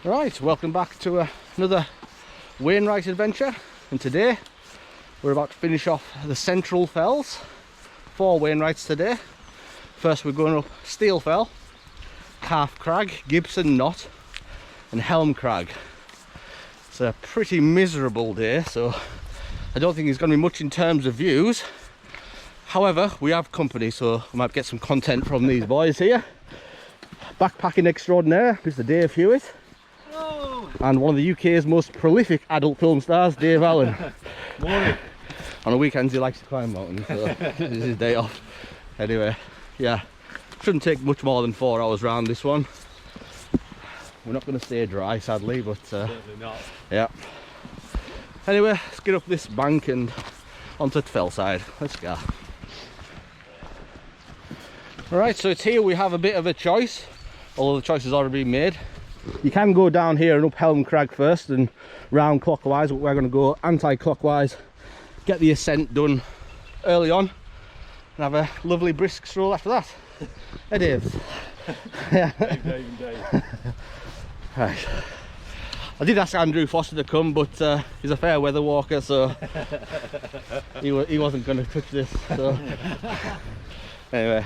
Right, welcome back to another Wainwright adventure, and today we're about to finish off the Central Fells. 4 Wainwrights today. First we're going up Steel Fell, Calf Crag, GIBSON KNOTT and HELM CRAG. It's a pretty miserable day, so I don't think there's going to be much in terms of views. However, we have company, so we might get some content from these boys here. Backpacking extraordinaire, Mr. Dave Hewitt. Hello. And one of the UK's most prolific adult film stars, Dave Allen. Morning. On the weekends he likes to climb mountains, so this is his day off. Anyway, yeah, shouldn't take much more than 4 hours round this one. We're not going to stay dry, sadly, but Certainly not. yeah. Anyway, let's get up this bank and onto the fell side. Let's go. Alright, so it's here we have a bit of a choice, although the choice has already been made. You can go down here and up HELM CRAG first and round clockwise, but we're going to go anti-clockwise, get the ascent done early on and have a lovely brisk stroll after that. Hey Dave. Yeah. Dave. Right. I did ask Andrew Foster to come, but he's a fair weather walker, so he wasn't going to touch this. So anyway,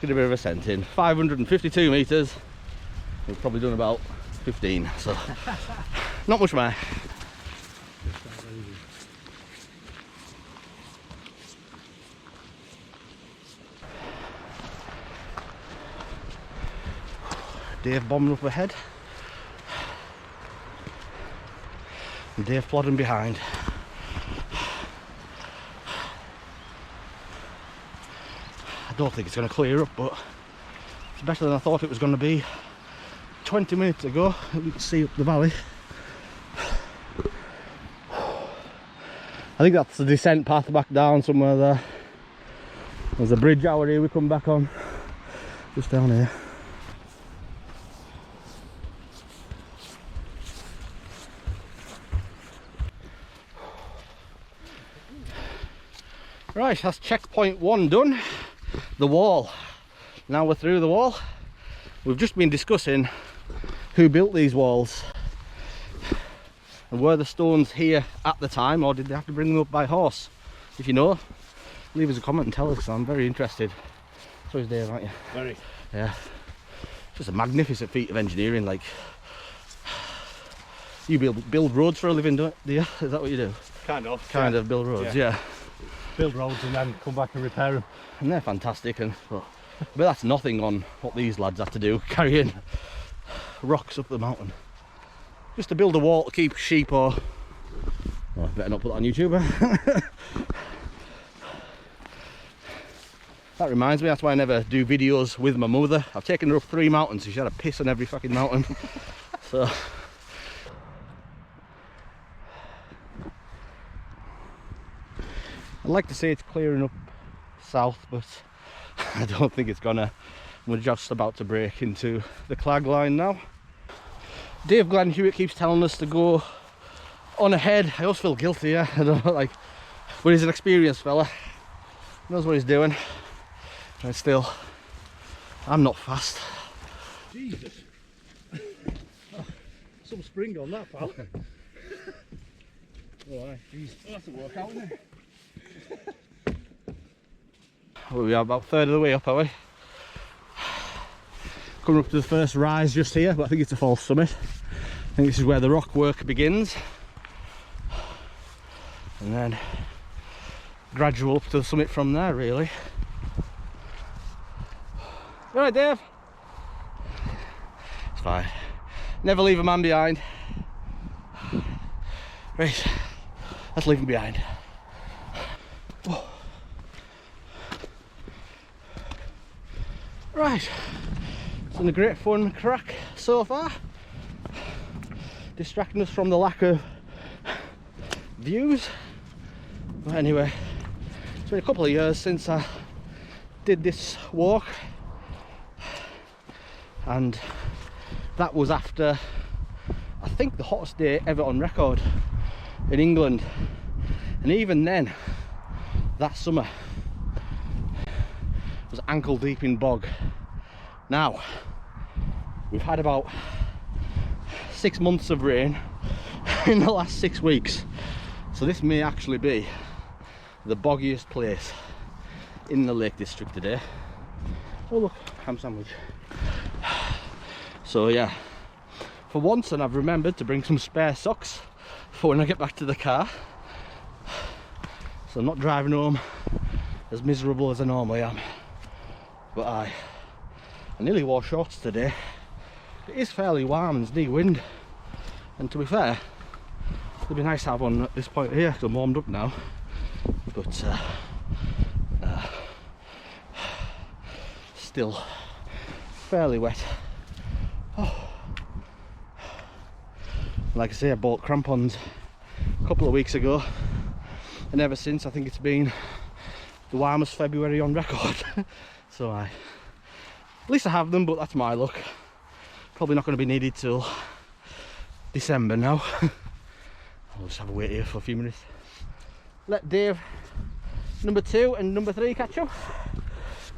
get a bit of ascent in. 552 metres. We've probably done about 15, so not much more. Dave bombing up ahead and Dave plodding behind. I don't think it's going to clear up, but it's better than I thought it was going to be 20 minutes ago. We can see up the valley. I think that's the descent path back down somewhere there. There's a bridge out here we come back on, just down here. Right, that's checkpoint 1 done. The wall. Now we're through the wall. We've just been discussing who built these walls and were the stones here at the time, or did they have to bring them up by horse? If you know, leave us a comment and tell us, because I'm very interested. So is Dave, aren't you? Very. Yeah. Just a magnificent feat of engineering. Like, you build roads for a living, do you? Is that what you do? Kind of Build roads, yeah. Build roads and then come back and repair them. And they're fantastic, and but that's nothing on what these lads have to do, carrying rocks up the mountain just to build a wall to keep sheep or... Oh, I better not put that on YouTube. That reminds me, that's why I never do videos with my mother. I've taken her up 3 mountains, so she had a piss on every fucking mountain. So I'd like to say it's clearing up south, but I don't think it's gonna. We're just about to break into the clag line now. Dave Glenn Hewitt keeps telling us to go on ahead. I always feel guilty, yeah. I don't know, like, but he's an experienced fella, knows what he's doing, and still, I'm not fast. Jesus. Oh, some spring on that, pal. Alright, jeez. Well, that's a workout, isn't it? We are about 1/3 of the way up, are we? Coming up to the first rise just here, but I think it's a false summit. I think this is where the rock work begins, and then gradual up to the summit from there, really. You alright, Dave? It's fine. Never leave a man behind. Right, let's leave him behind. Right, it's been a great fun crack so far, distracting us from the lack of views. But anyway, it's been a couple of years since I did this walk, and that was after, I think, the hottest day ever on record in England. And even then, that summer, was ankle deep in bog. Now we've had about 6 months of rain in the last 6 weeks. So this may actually be the boggiest place in the Lake District today. Oh look, ham sandwich. So yeah, for once, and I've remembered to bring some spare socks for when I get back to the car. So I'm not driving home as miserable as I normally am. But I nearly wore shorts today. It is fairly warm and there's knee wind. And to be fair, it'd be nice to have one at this point here because I'm warmed up now. But still fairly wet. Oh. Like I say, I bought crampons a couple of weeks ago, and ever since I think it's been the warmest February on record. So at least I have them, but that's my luck. Probably not going to be needed till December now. I'll just have a wait here for a few minutes. Let Dave number 2 and number 3 catch up.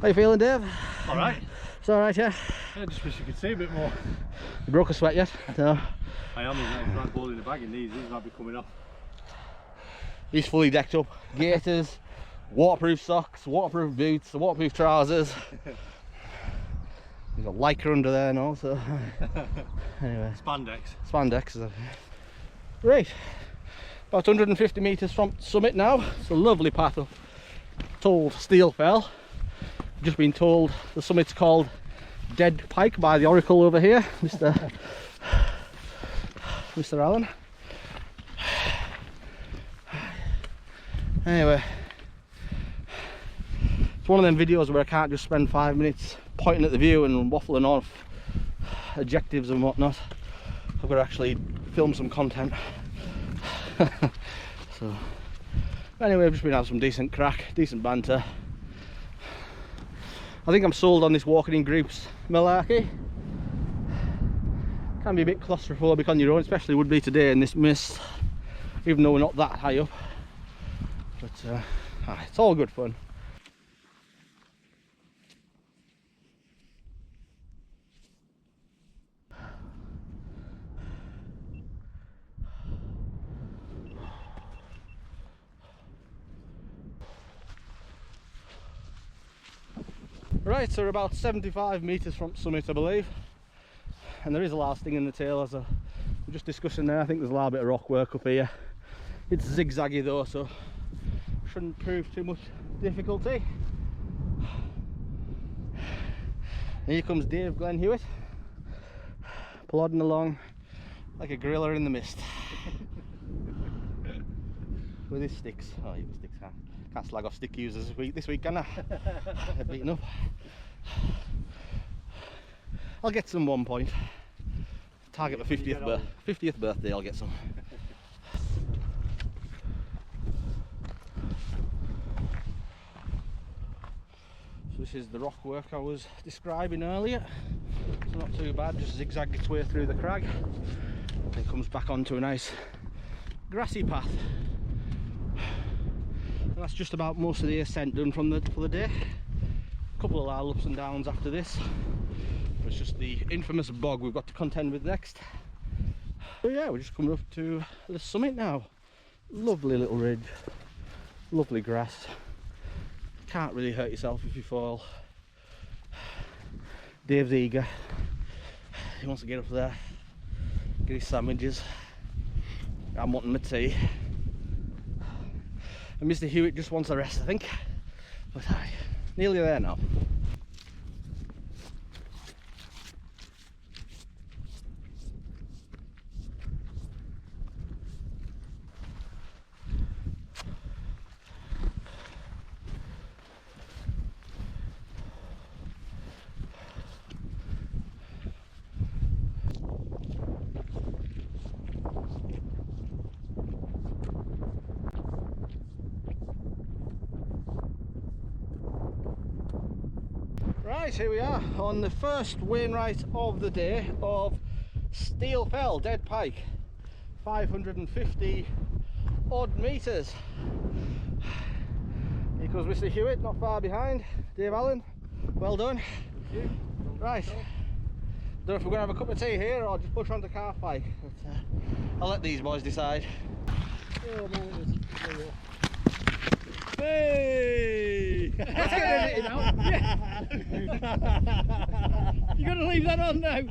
How you feeling, Dave? Alright. It's alright, yeah? I just wish you could see a bit more. You broke a sweat yet? No. I am, I'm holding the bag in these might be coming off. He's fully decked up. Gaiters, waterproof socks, waterproof boots, waterproof trousers. He's got lycra under there and all, so anyway. Spandex. Right, about 150 metres from summit now. It's a lovely path up Told Steel Fell. Just been told the summit's called Dead Pike by the Oracle over here, Mr. Allen. Anyway, it's one of them videos where I can't just spend 5 minutes pointing at the view and waffling off adjectives and whatnot. I've got to actually film some content. So anyway, I've just been having some decent crack, decent banter. I think I'm sold on this walking in groups malarkey. Can be a bit claustrophobic on your own, especially would be today in this mist, even though we're not that high up. But it's all good fun. Right, so we're about 75 metres from summit, I believe, and there is a lot of sting in the tail, as we're just discussing there. I think there's a little bit of rock work up here. It's zigzaggy though, so shouldn't prove too much difficulty. And here comes Dave Glenn Hewitt, plodding along like a gorilla in the mist with his sticks. Oh, he was sticks. Can't slag off stick users this week, can I? They're beaten up. I'll get some one point. Target my 50th birthday, I'll get some. So this is the rock work I was describing earlier. It's not too bad, just zigzagged its way through the crag. Then comes back onto a nice grassy path. And that's just about most of the ascent done for the day. A couple of little ups and downs after this. It's just the infamous bog we've got to contend with next. So yeah, we're just coming up to the summit now. Lovely little ridge, lovely grass. Can't really hurt yourself if you fall. Dave's eager. He wants to get up there, get his sandwiches. I'm wanting my tea. And Mr. Hewitt just wants a rest, I think. But nearly there now. Right, here we are on the first Wainwright of the day of Steel Fell, Dead Pike, 550 odd metres. Here comes Mr. Hewitt, not far behind. Dave Allen, well done. Right, Don't know if we're going to have a cup of tea here or just push on the calf bike. But, I'll let these boys decide. Hey! Let's get edited out. Yeah. You're going to leave that on now.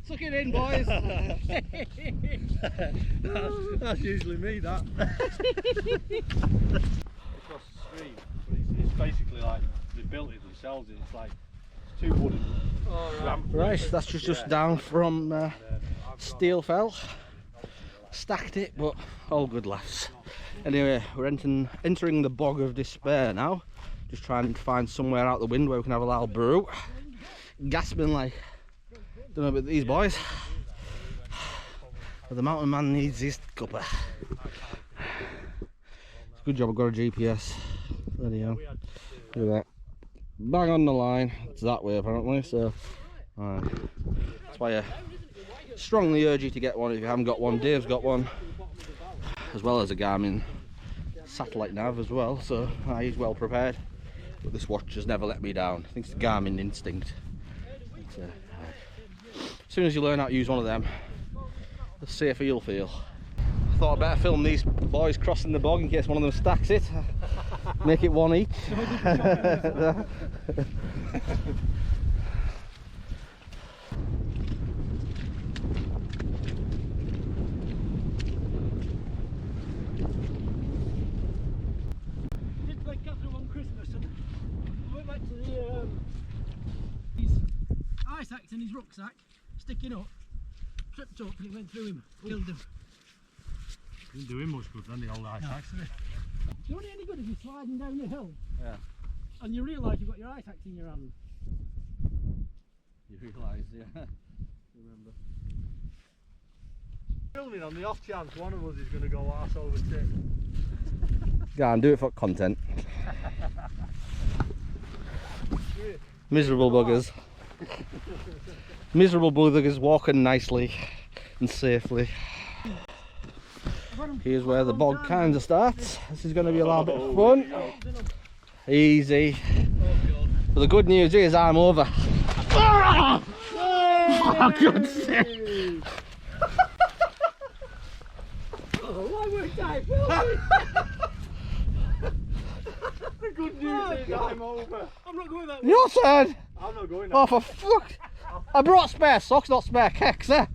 Suck it in, boys. That's usually me, that. Across the stream, but it's basically like they built it themselves. It's like two wooden. Right, that's just down from Steel Fell. Stacked it, but all good laughs. Anyway, we're entering the bog of despair now. Just trying to find somewhere out the wind where we can have a little brew. Gasping like, don't know about these boys. But the mountain man needs his cuppa. It's a good job I've got a GPS. There you go. Look at that. Bang on the line. It's that way apparently, so that's why I strongly urge you to get one if you haven't got one. Dave's got one, as well as a Garmin satellite nav as well, so he's well prepared. But this watch has never let me down. I think it's the Garmin instinct. But, as soon as you learn how to use one of them, the safer you'll feel. I thought I'd better film these boys crossing the bog in case one of them stacks it. Make it one each. Ice axe in his rucksack, sticking up, tripped up and it went through him, killed him. Didn't do him much good then, the old ice axe, did it? It's only any good if you're sliding down the hill, Yeah. and you realise you've got your ice axe in your hand. You realise, yeah. Remember. Filming on the off chance one of us is going to go arse over tip. Go on, do it for content. Miserable buggers. Miserable buggers walking nicely and safely. Here's where the bog kind of starts. This is going to be a little bit of fun. Easy. But the good news is I'm over. Oh, God's sake. Why weren't I The good news is I'm over. I'm not going that way. Your turn. I'm not going that Oh, for fuck. I brought spare socks, not spare kecks, eh?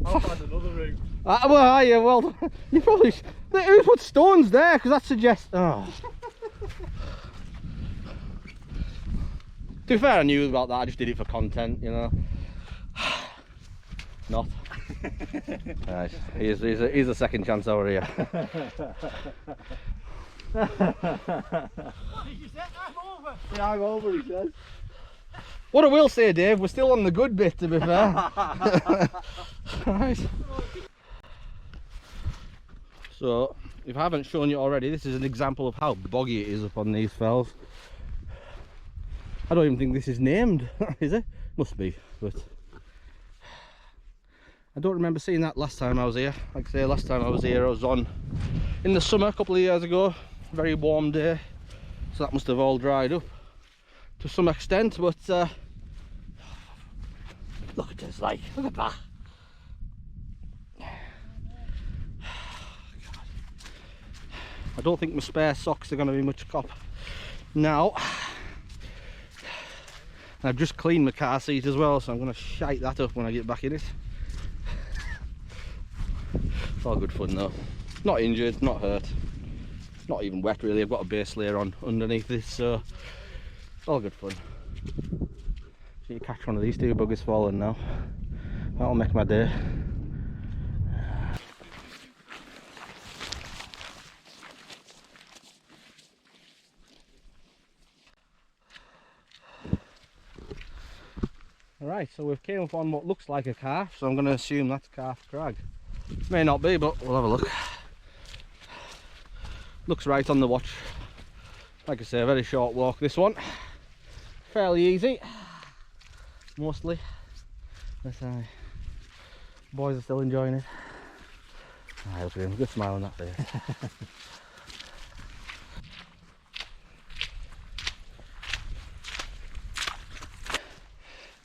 I'll find another route. Well, are you? Well, you probably. Who put stones there? Because that suggests. Oh. To be fair, I knew about that. I just did it for content, you know. Not. Right. Here's a second chance over here. What did you say? I'm over. Yeah, I'm over, he says. What I will say, Dave, we're still on the good bit, to be fair. Right. So, if I haven't shown you already, this is an example of how boggy it is up on these fells. I don't even think this is named, is it? Must be, but I don't remember seeing that last time I was here. Like I say, last time I was here I was on in the summer a couple of years ago. Very warm day, so that must have all dried up to some extent, but look at this, like, look at that. God. I don't think my spare socks are going to be much cop now. I've just cleaned my car seat as well, so I'm going to shite that up when I get back in it. It's all good fun though. Not injured, not hurt, not even wet really. I've got a base layer on underneath this, so it's all good fun. So you catch one of these two buggers falling now. That'll make my day. Alright, so we've came up on what looks like a calf, so I'm going to assume that's Calf Crag. May not be, but we'll have a look. Looks right on the watch. Like I say, a very short walk this one. Fairly easy, mostly. Boys are still enjoying it. Alright, look at him, good smile on that face.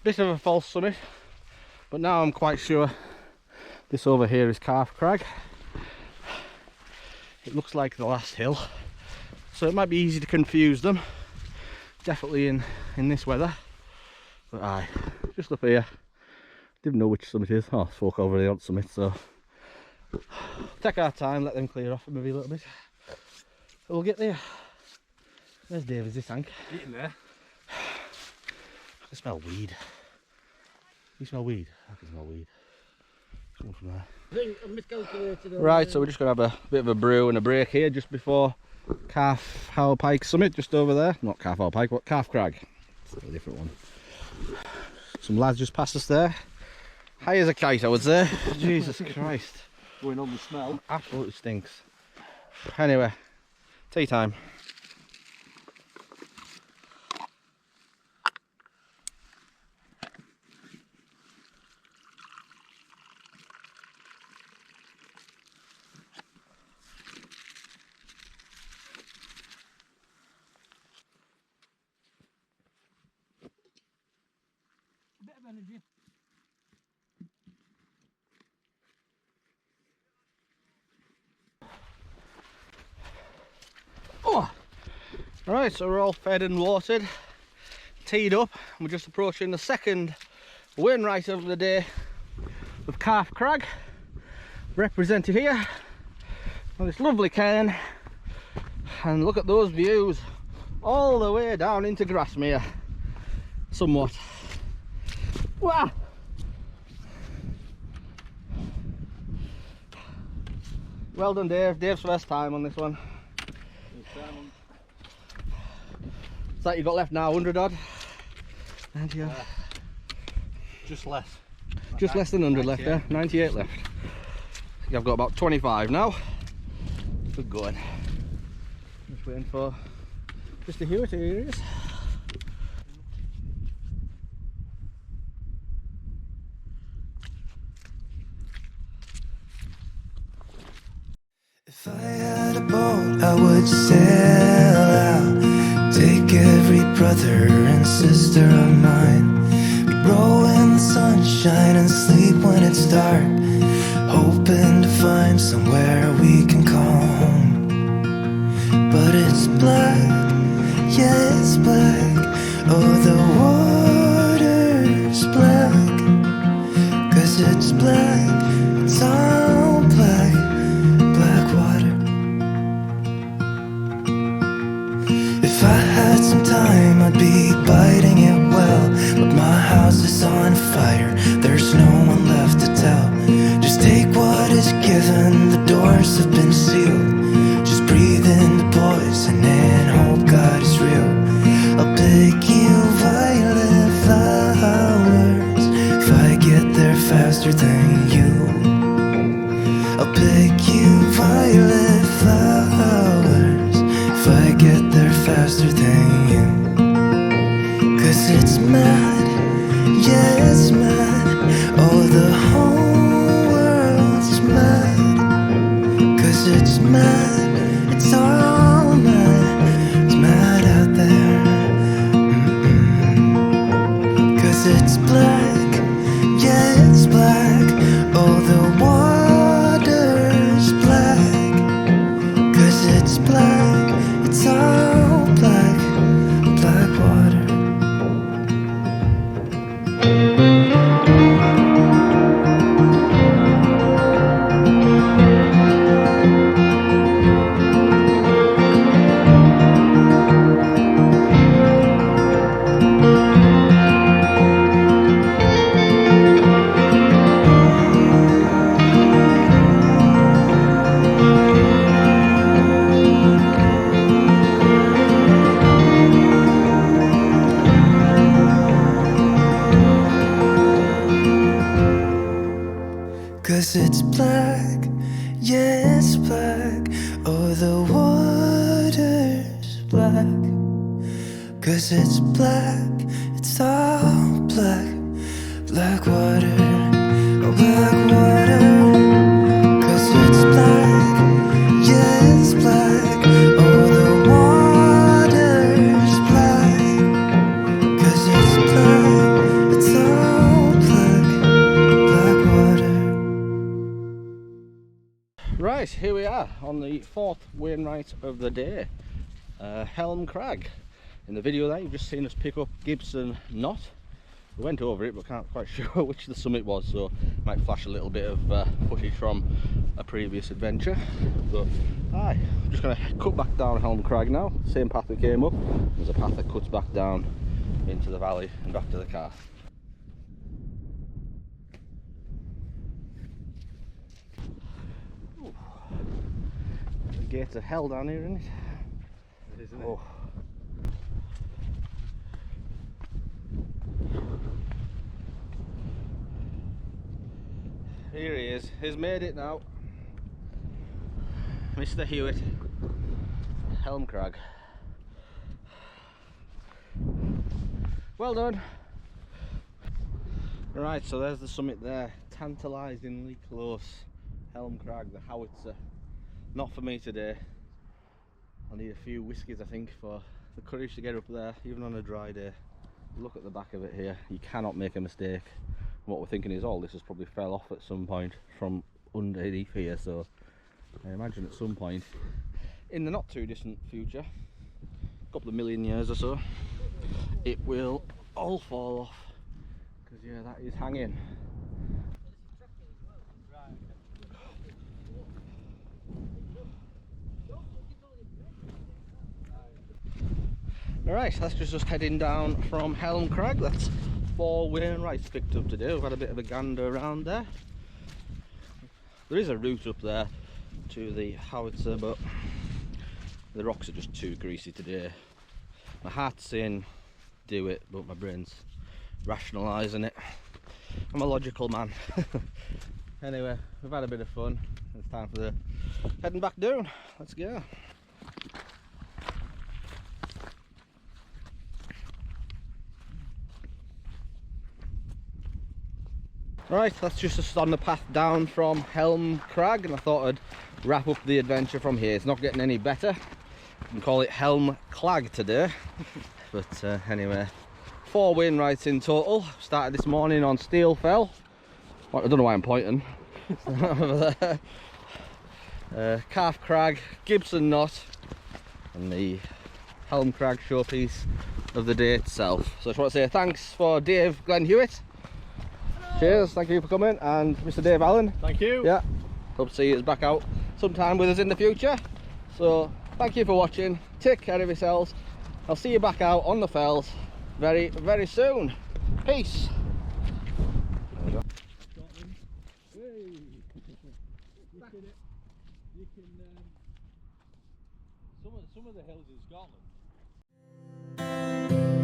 Bit of a false summit, but now I'm quite sure this over here is Calf Crag. It looks like the last hill, so it might be easy to confuse them, definitely in this weather. But aye, just up here, didn't know which summit it is. Oh, folk over the odd summit, so take our time, let them clear off maybe a little bit. We'll get there. There's Dave, is this tank? Getting there. I can smell weed. You smell weed? I can smell weed. Coming from there. I think I miscalculated. Right, so we're just going to have a bit of a brew and a break here just before Calf Howell Pike Summit, just over there. Not Calf Howell Pike, but Calf Crag. It's a different one. Some lads just passed us there. High as a kite, I would say. Jesus Christ. Going on the smell. Absolutely stinks. Anyway, tea time. Bit of energy. Oh! Right, so we're all fed and watered, teed up. We're just approaching the second Wainwright of the day with Calf Crag, represented here on this lovely cairn. And look at those views all the way down into Grassmere, somewhat. Wow. Well done, Dave. Dave's first time on this one. Is that you got left now? 100 odd? 90 odd? Just less. Just less than 100 left, yeah? 98 left. I think I've got about 25 now. Good going. Just waiting for Mr. Hewitt, here he is. If I had a boat, I would sail out, take every brother and sister of mine. We'd roll in the sunshine and sleep when it's dark, hoping to find somewhere we can call home. But it's black, yeah, it's black. Oh, the water's black, 'cause it's black, it's all black. If I had some time, I'd be biting it well, but my house is on fire, there's no one left to tell. Just take what is given, the doors have been sealed. Just breathe in the poison and hope God is real. I'll pick you violet flowers if I get there faster than you. I'll pick you violet flowers if I get there faster than you. 'Cause it's mad, yeah, it's mad. Oh, the whole world's mad. 'Cause it's mad, it's all mad. It's mad out there. 'Cause it's black, yeah, it's black. Oh, the water's black. 'Cause it's black, it's all black, black water. 'Cause it's black, yeah, it's black. Oh, the water's black. 'Cause it's black, it's all black, black water, oh, black water. 'Cause it's black, yeah, it's black. Oh, the water's black. 'Cause it's black, it's all Right, here we are on the fourth Wainwright of the day, HELM CRAG. In the video there, you've just seen us pick up GIBSON KNOTT. We went over it, but can't quite sure which the summit was, so might flash a little bit of footage from a previous adventure. But aye, I'm just going to cut back down HELM CRAG now. Same path we came up. There's a path that cuts back down into the valley and back to the car. Ooh. The gates are hell down here, isn't it? It is, isn't it? Oh. Here he is, he's made it now. Mr. Hewitt, HELM CRAG. Well done. Right, so there's the summit there, tantalisingly close. HELM CRAG, the howitzer. Not for me today. I'll need a few whiskies, I think, for the courage to get up there, even on a dry day. Look at the back of it here, you cannot make a mistake. What we're thinking is, oh, this has probably fell off at some point from underneath here, so I imagine at some point in the not too distant future, a couple of million years or so, it will all fall off, because yeah, that is hanging. Alright, that's just heading down from HELM CRAG. That's 4 Wainwrights picked up today. We've had a bit of a gander around there. There is a route up there to the howitzer, but the rocks are just too greasy today. My heart's saying do it, but my brain's rationalising it. I'm a logical man. Anyway, we've had a bit of fun. It's time for the heading back down. Let's go. Right, that's just us on the path down from HELM CRAG, and I thought I'd wrap up the adventure from here. It's not getting any better. You can call it HELM CRAG today. But anyway, 4 Wainwrights in total. Started this morning on Steel Fell. Well, I don't know why I'm pointing. Over there. Calf Crag, GIBSON KNOTT, and the HELM CRAG showpiece of the day itself. So I just want to say thanks for Dave Glenn Hewitt. Cheers, thank you for coming, and Mr. Dave Allen. Thank you. Yeah, hope to see you back out sometime with us in the future. So thank you for watching, take care of yourselves. I'll see you back out on the fells very, very soon. Peace. Some of the hills in Scotland.